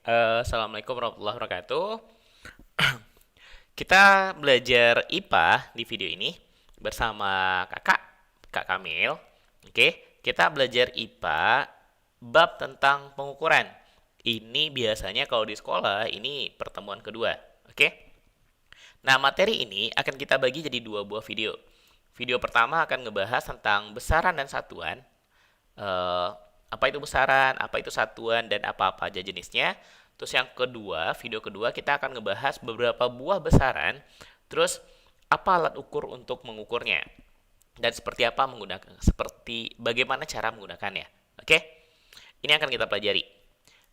Assalamualaikum warahmatullahi wabarakatuh. Kita belajar IPA di video ini bersama Kak Kamil. Oke, kita belajar IPA bab tentang pengukuran. Ini biasanya kalau di sekolah ini pertemuan kedua. Oke. Nah, materi ini akan kita bagi jadi dua buah video. Video pertama akan ngebahas tentang besaran dan satuan. eh, apa itu besaran, apa itu satuan, dan apa-apa aja jenisnya. Terus yang kedua, video kedua kita akan ngebahas beberapa buah besaran, terus apa alat ukur untuk mengukurnya, dan seperti bagaimana cara menggunakannya. Oke, ini akan kita pelajari.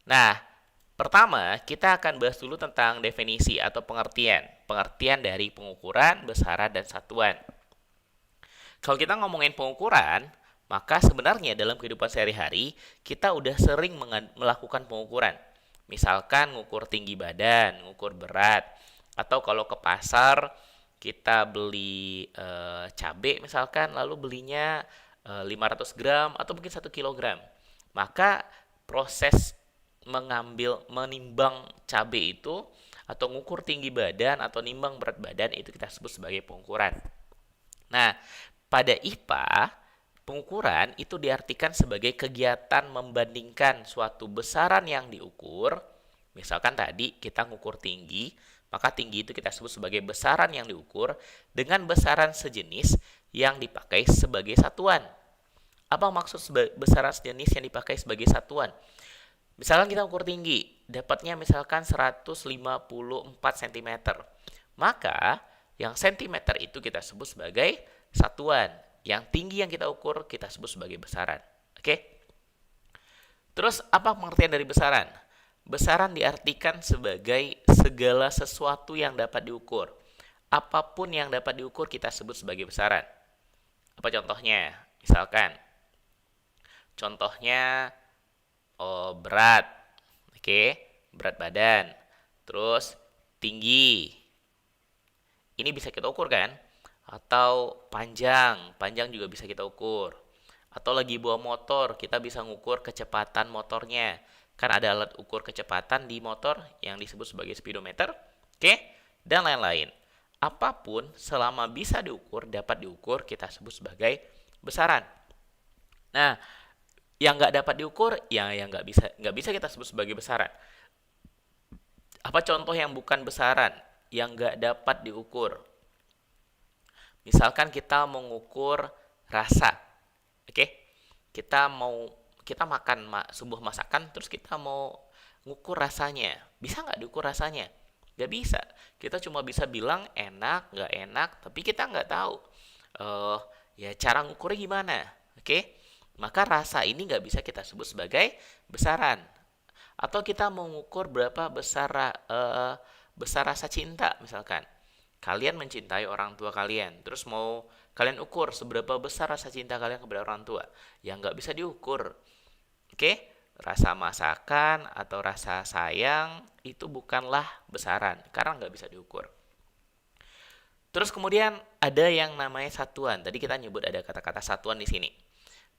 Nah, pertama kita akan bahas dulu tentang definisi atau pengertian dari pengukuran, besaran, dan satuan. Kalau kita ngomongin pengukuran, maka sebenarnya dalam kehidupan sehari-hari kita udah sering melakukan pengukuran. Misalkan ngukur tinggi badan, ngukur berat, atau kalau ke pasar kita beli cabai misalkan, lalu belinya 500 gram atau mungkin 1 kilogram. Maka proses menimbang cabai itu atau ngukur tinggi badan atau nimbang berat badan itu kita sebut sebagai pengukuran. Nah, pada IPA, pengukuran itu diartikan sebagai kegiatan membandingkan suatu besaran yang diukur. Misalkan tadi kita ngukur tinggi, maka tinggi itu kita sebut sebagai besaran yang diukur dengan besaran sejenis yang dipakai sebagai satuan. Apa maksud besaran sejenis yang dipakai sebagai satuan? Misalkan kita ukur tinggi, dapatnya misalkan 154 cm. Maka yang sentimeter itu kita sebut sebagai satuan. Yang tinggi yang kita ukur kita sebut sebagai besaran. Oke? Terus apa pengertian dari besaran? Besaran diartikan sebagai segala sesuatu yang dapat diukur. Apapun yang dapat diukur kita sebut sebagai besaran. Apa contohnya? Misalkan contohnya berat. Oke, berat badan. Terus tinggi. Ini bisa kita ukur kan? Atau panjang, panjang juga bisa kita ukur. Atau lagi bawa motor, kita bisa ngukur kecepatan motornya. Kan ada alat ukur kecepatan di motor yang disebut sebagai speedometer, oke? Dan lain-lain. Apapun selama bisa diukur, dapat diukur, kita sebut sebagai besaran. Nah, yang nggak dapat diukur, yang nggak bisa kita sebut sebagai besaran. Apa contoh yang bukan besaran, yang nggak dapat diukur? Misalkan kita mengukur rasa, oke? Kita makan sebuah masakan, terus kita mau ngukur rasanya, bisa nggak diukur rasanya? Nggak bisa. Kita cuma bisa bilang enak, nggak enak, tapi kita nggak tahu ya cara ngukurnya gimana, oke? Maka rasa ini nggak bisa kita sebut sebagai besaran. Atau kita mau ngukur berapa besar rasa cinta misalkan. Kalian mencintai orang tua kalian, terus mau kalian ukur seberapa besar rasa cinta kalian kepada orang tua, yang nggak bisa diukur. Oke, rasa masakan atau rasa sayang itu bukanlah besaran karena nggak bisa diukur. Terus kemudian ada yang namanya satuan. Tadi kita nyebut ada kata-kata satuan di sini.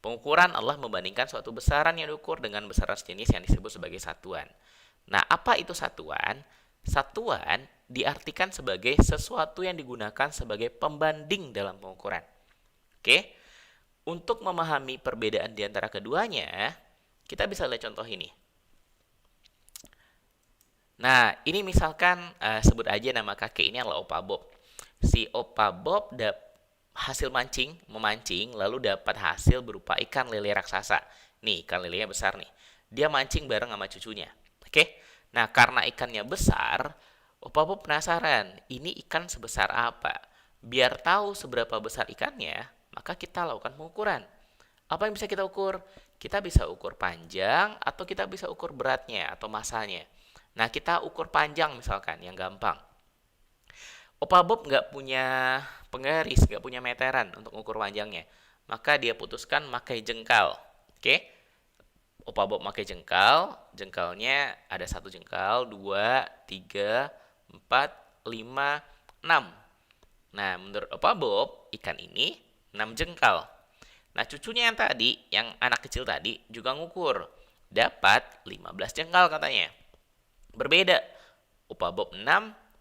Pengukuran Allah membandingkan suatu besaran yang diukur dengan besaran sejenis yang disebut sebagai satuan. Nah, apa itu satuan? Satuan diartikan sebagai sesuatu yang digunakan sebagai pembanding dalam pengukuran. Oke, untuk memahami perbedaan di antara keduanya, kita bisa lihat contoh ini. Nah, ini misalkan sebut aja nama kakek ini adalah Opa Bob. Si Opa Bob hasil memancing, lalu dapat hasil berupa ikan lele raksasa. Nih, ikan lelenya besar nih. Dia mancing bareng sama cucunya. Oke? Nah, karena ikannya besar, Opa Bob penasaran, ini ikan sebesar apa? Biar tahu seberapa besar ikannya, maka kita lakukan pengukuran. Apa yang bisa kita ukur? Kita bisa ukur panjang, atau kita bisa ukur beratnya atau masanya. Nah, kita ukur panjang misalkan, yang gampang. Opa Bob nggak punya penggaris, nggak punya meteran untuk ukur panjangnya. Maka dia putuskan pakai jengkal. Oke? Opa Bob pakai jengkal. Jengkalnya ada 1 jengkal, 2, 3, 4, 5, 6. Nah, menurut Opa Bob, ikan ini 6 jengkal. Nah, cucunya yang tadi, yang anak kecil tadi, juga ngukur. Dapat 15 jengkal katanya. Berbeda. Opa Bob 6,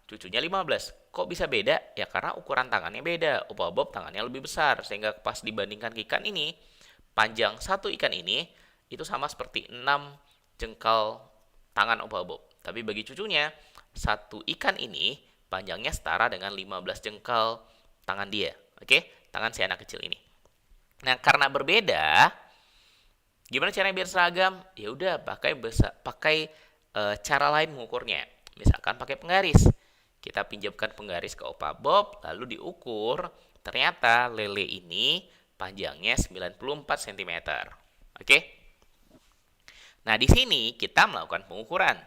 cucunya 15. Kok bisa beda? Ya karena ukuran tangannya beda. Opa Bob tangannya lebih besar, sehingga pas dibandingkan ikan ini, panjang satu ikan ini itu sama seperti 6 jengkal tangan Opa Bob. Tapi bagi cucunya, satu ikan ini panjangnya setara dengan 15 jengkal tangan dia. Oke, tangan si anak kecil ini. Nah, karena berbeda, gimana caranya biar seragam? Ya udah pakai cara lain mengukurnya. Misalkan pakai penggaris. Kita pinjamkan penggaris ke Opa Bob, lalu diukur. Ternyata lele ini panjangnya 94 cm. Oke? Nah, di sini kita melakukan pengukuran.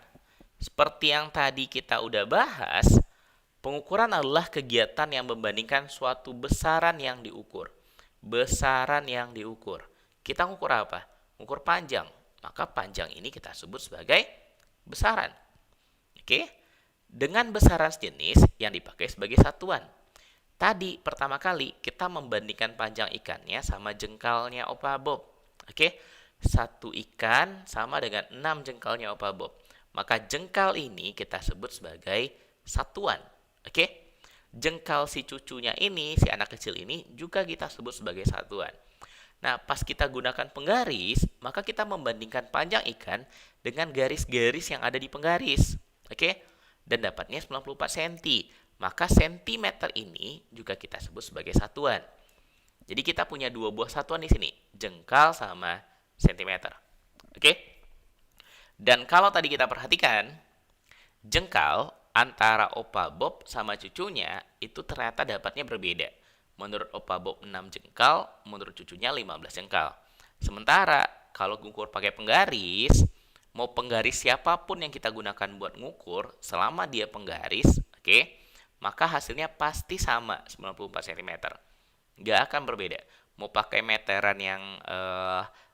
Seperti yang tadi kita udah bahas, pengukuran adalah kegiatan yang membandingkan suatu besaran yang diukur. Besaran yang diukur. Kita ngukur apa? Ngukur panjang. Maka panjang ini kita sebut sebagai besaran. Oke? Dengan besaran sejenis yang dipakai sebagai satuan. Tadi pertama kali kita membandingkan panjang ikannya sama jengkalnya Opa Bob. Oke? Satu ikan sama dengan 6 jengkalnya Opa Bob. Maka jengkal ini kita sebut sebagai satuan. Oke? Jengkal si cucunya ini, si anak kecil ini juga kita sebut sebagai satuan. Nah, pas kita gunakan penggaris, maka kita membandingkan panjang ikan dengan garis-garis yang ada di penggaris. Oke? Dan dapatnya 94 cm. Maka sentimeter ini juga kita sebut sebagai satuan. Jadi kita punya dua buah satuan di sini, jengkal sama sentimeter. Oke? Dan kalau tadi kita perhatikan, jengkal antara Opa Bob sama cucunya itu ternyata dapatnya berbeda. Menurut Opa Bob 6 jengkal, menurut cucunya 15 jengkal. Sementara kalau ngukur pakai penggaris, mau penggaris siapapun yang kita gunakan buat ngukur, selama dia penggaris, oke, maka hasilnya pasti sama 94 cm. Nggak akan berbeda. Mau pakai meteran yang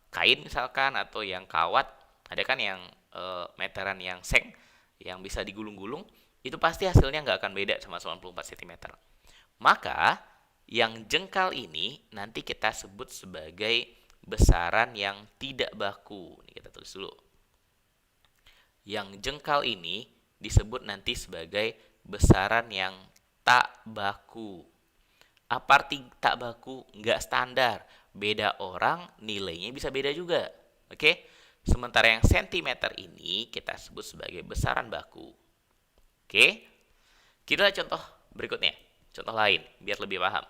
kain misalkan atau yang kawat, ada kan yang meteran yang seng yang bisa digulung-gulung, itu pasti hasilnya nggak akan beda sama 94 cm. Maka yang jengkal ini nanti kita sebut sebagai besaran yang tidak baku. Ini kita tulis dulu. Yang jengkal ini disebut nanti sebagai besaran yang tak baku. Apa arti tak baku? Nggak standar. Beda orang, nilainya bisa beda juga. Oke? Sementara yang sentimeter ini kita sebut sebagai besaran baku. Oke? Kita lihat contoh berikutnya. Contoh lain, biar lebih paham.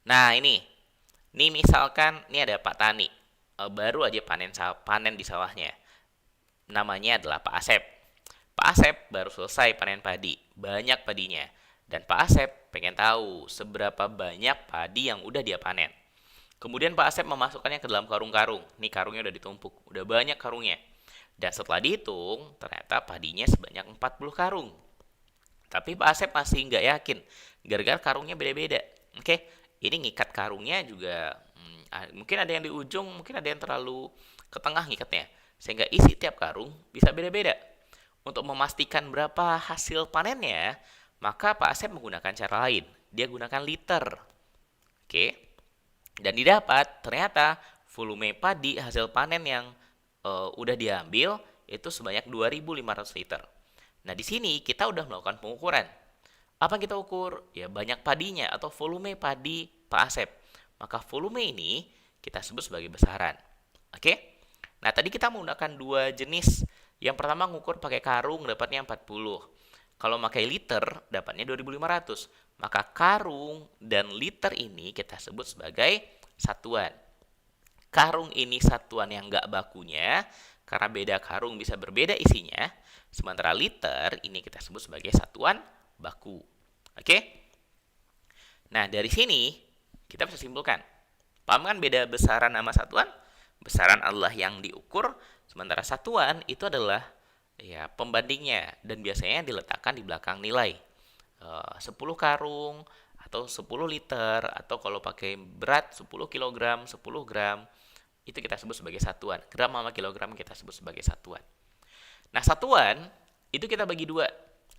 Nah, ini misalkan ini ada Pak Tani. Baru aja panen di sawahnya. Namanya adalah Pak Asep. Pak Asep baru selesai panen padi. Banyak padinya. Dan Pak Asep pengen tahu seberapa banyak padi yang udah dia panen. Kemudian Pak Asep memasukkannya ke dalam karung-karung. Nih karungnya udah ditumpuk. Udah banyak karungnya. Dan setelah dihitung, ternyata padinya sebanyak 40 karung. Tapi Pak Asep masih nggak yakin. Gara-gara karungnya beda-beda. Oke, ini ngikat karungnya juga mungkin ada yang di ujung, mungkin ada yang terlalu ke tengah ngikatnya. Sehingga isi tiap karung bisa beda-beda. Untuk memastikan berapa hasil panennya, maka Pak Asep menggunakan cara lain. Dia gunakan liter. Oke. Dan didapat ternyata volume padi hasil panen yang udah diambil itu sebanyak 2.500 liter. Nah, di sini kita udah melakukan pengukuran. Apa yang kita ukur? Ya banyak padinya atau volume padi Pak Asep. Maka volume ini kita sebut sebagai besaran. Oke? Nah, tadi kita menggunakan dua jenis. Yang pertama ngukur pakai karung dapatnya 40. Kalau pakai liter dapatnya 2.500. Maka karung dan liter ini kita sebut sebagai satuan. Karung ini satuan yang nggak bakunya, karena beda karung bisa berbeda isinya. Sementara liter ini kita sebut sebagai satuan baku. Oke? Nah, dari sini kita bisa simpulkan. Paham kan beda besaran sama satuan? Besaran adalah yang diukur, sementara satuan itu adalah ya pembandingnya dan biasanya diletakkan di belakang nilai. 10 karung atau 10 liter atau kalau pakai berat 10 kg, 10 gram itu kita sebut sebagai satuan. Gram sama kilogram kita sebut sebagai satuan. Nah, satuan itu kita bagi dua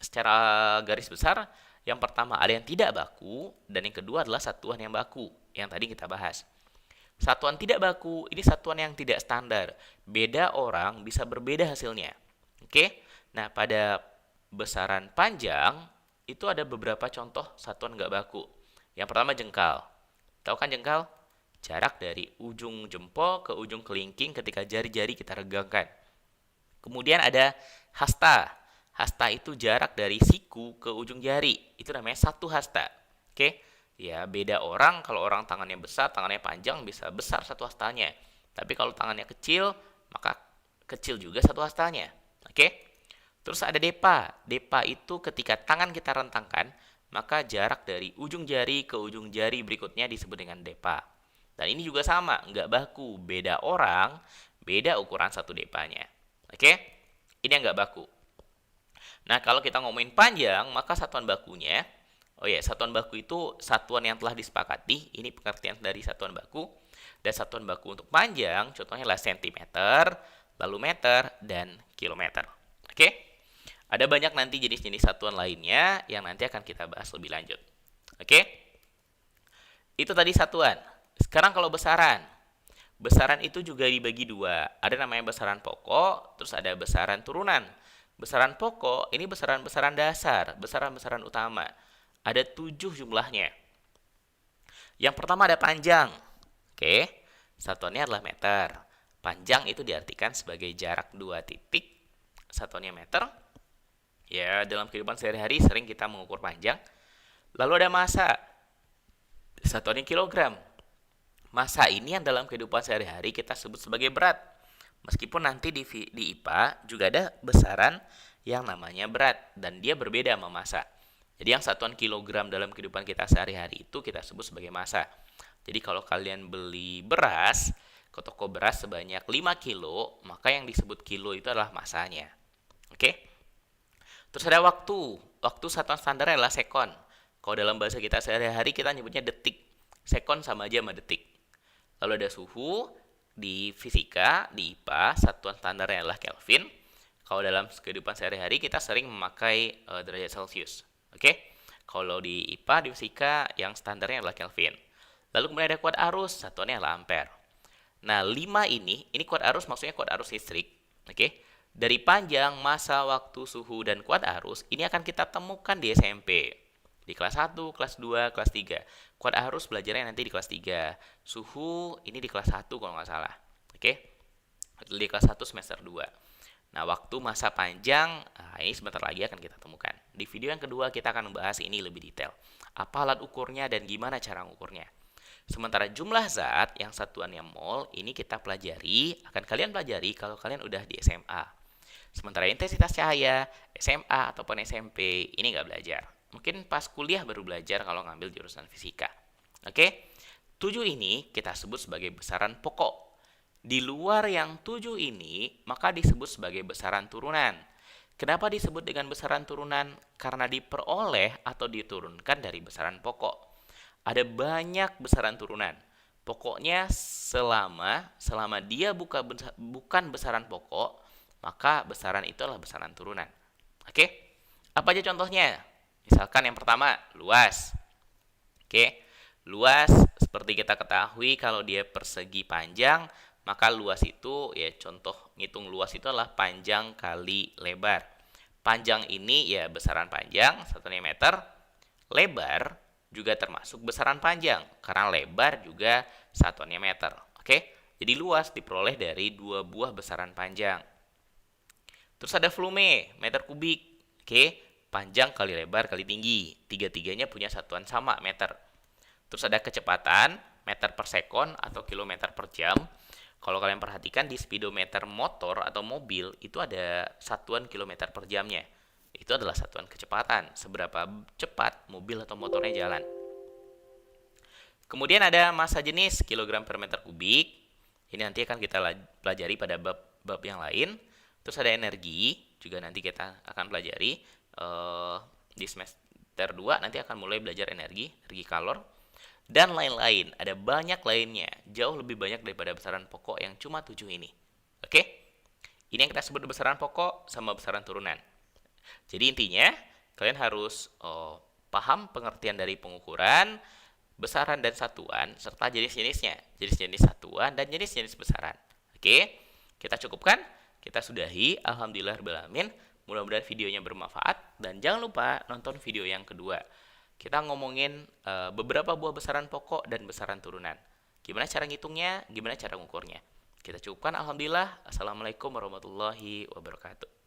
secara garis besar. Yang pertama ada yang tidak baku dan yang kedua adalah satuan yang baku yang tadi kita bahas. Satuan tidak baku ini satuan yang tidak standar. Beda orang bisa berbeda hasilnya. Oke. Nah, pada besaran panjang itu ada beberapa contoh satuan nggak baku. Yang pertama jengkal. Tahu kan jengkal? Jarak dari ujung jempol ke ujung kelingking ketika jari-jari kita regangkan. Kemudian ada hasta. Hasta itu jarak dari siku ke ujung jari. Itu namanya satu hasta. Oke? Ya, beda orang. Kalau orang tangannya besar, tangannya panjang, bisa besar satu hastanya. Tapi kalau tangannya kecil, maka kecil juga satu hastanya. Oke? Terus ada depa. Depa itu ketika tangan kita rentangkan, maka jarak dari ujung jari ke ujung jari berikutnya disebut dengan depa. Dan ini juga sama, nggak baku. Beda orang, beda ukuran satu depanya. Oke? Ini yang nggak baku. Nah, kalau kita ngomongin panjang, maka satuan bakunya, satuan baku itu satuan yang telah disepakati. Ini pengertian dari satuan baku. Dan satuan baku untuk panjang, contohnya adalah sentimeter, lalu meter, dan kilometer. Oke? Ada banyak nanti jenis-jenis satuan lainnya yang nanti akan kita bahas lebih lanjut. Oke? Itu tadi satuan. Sekarang kalau besaran. Besaran itu juga dibagi dua. Ada namanya besaran pokok, terus ada besaran turunan. Besaran pokok ini besaran-besaran dasar, besaran-besaran utama. Ada 7 jumlahnya. Yang pertama ada panjang. Oke, satuannya adalah meter. Panjang itu diartikan sebagai jarak 2 titik. Satuannya meter. Ya, dalam kehidupan sehari-hari sering kita mengukur panjang. Lalu ada massa. Satuannya kilogram. Massa ini yang dalam kehidupan sehari-hari kita sebut sebagai berat. Meskipun nanti di IPA juga ada besaran yang namanya berat. Dan dia berbeda sama massa. Jadi yang satuan kilogram dalam kehidupan kita sehari-hari itu kita sebut sebagai massa. Jadi kalau kalian beli beras ke toko beras sebanyak 5 kilo, maka yang disebut kilo itu adalah massanya. Oke? Terus ada waktu. Waktu satuan standar adalah sekon. Kalau dalam bahasa kita sehari-hari kita nyebutnya detik. Sekon sama aja sama detik. Lalu ada suhu. Di fisika, di IPA, satuan standarnya adalah Kelvin. Kalau dalam kehidupan sehari-hari kita sering memakai derajat Celcius. Oke? Kalau di IPA, di fisika, yang standarnya adalah Kelvin. Lalu kemudian ada kuat arus, satuannya adalah ampere. Nah, 5 ini kuat arus maksudnya kuat arus listrik. Oke? Dari panjang, massa, waktu, suhu, dan kuat arus, ini akan kita temukan di SMP. Di kelas 1, kelas 2, kelas 3. Kuat arus belajarnya nanti di kelas 3. Suhu ini di kelas 1 kalau nggak salah. Oke? Di kelas 1 semester 2. Nah, waktu masa panjang, ini sebentar lagi akan kita temukan. Di video yang kedua kita akan membahas ini lebih detail. Apa alat ukurnya dan gimana cara mengukurnya. Sementara jumlah zat yang satuannya mol, ini kita pelajari, akan kalian pelajari kalau kalian udah di SMA. Sementara intensitas cahaya, SMA ataupun SMP, ini nggak belajar. Mungkin pas kuliah baru belajar kalau ngambil jurusan fisika. Oke? 7 ini kita sebut sebagai besaran pokok. Di luar yang 7 ini, maka disebut sebagai besaran turunan. Kenapa disebut dengan besaran turunan? Karena diperoleh atau diturunkan dari besaran pokok. Ada banyak besaran turunan. Pokoknya selama dia bukan besaran pokok, maka besaran itu adalah besaran turunan. Oke? Apa aja contohnya? Misalkan yang pertama, luas. Oke, luas seperti kita ketahui kalau dia persegi panjang, maka luas itu ya contoh ngitung luas itu adalah panjang kali lebar. Panjang ini ya besaran panjang, satunya meter. Lebar juga termasuk besaran panjang, karena lebar juga satuannya meter. Oke, jadi luas diperoleh dari 2 buah besaran panjang. Terus ada volume, meter kubik. Oke, panjang kali lebar kali tinggi. Tiga-tiganya punya satuan sama, meter. Terus ada kecepatan, meter per sekon atau kilometer per jam. Kalau kalian perhatikan di speedometer motor atau mobil, itu ada satuan kilometer per jamnya. Itu adalah satuan kecepatan, seberapa cepat mobil atau motornya jalan. Kemudian ada massa jenis, kilogram per meter kubik. Ini nanti akan kita pelajari pada bab yang lain. Terus ada energi, juga nanti kita akan pelajari. Di semester 2 nanti akan mulai belajar energi kalor, dan lain-lain. Ada banyak lainnya, jauh lebih banyak daripada besaran pokok yang cuma 7 ini. Oke? Ini yang kita sebut besaran pokok sama besaran turunan. Jadi intinya, kalian harus paham pengertian dari pengukuran, besaran dan satuan, serta jenis-jenisnya. Jenis-jenis satuan dan jenis-jenis besaran. Oke? Kita cukupkan. kita sudahi. Alhamdulillahirrahmanirrahim. Mudah-mudahan videonya bermanfaat. Dan jangan lupa nonton video yang kedua. Kita ngomongin beberapa buah besaran pokok dan besaran turunan. Gimana cara ngitungnya, gimana cara ngukurnya. Kita cukupkan. Alhamdulillah. Assalamualaikum warahmatullahi wabarakatuh.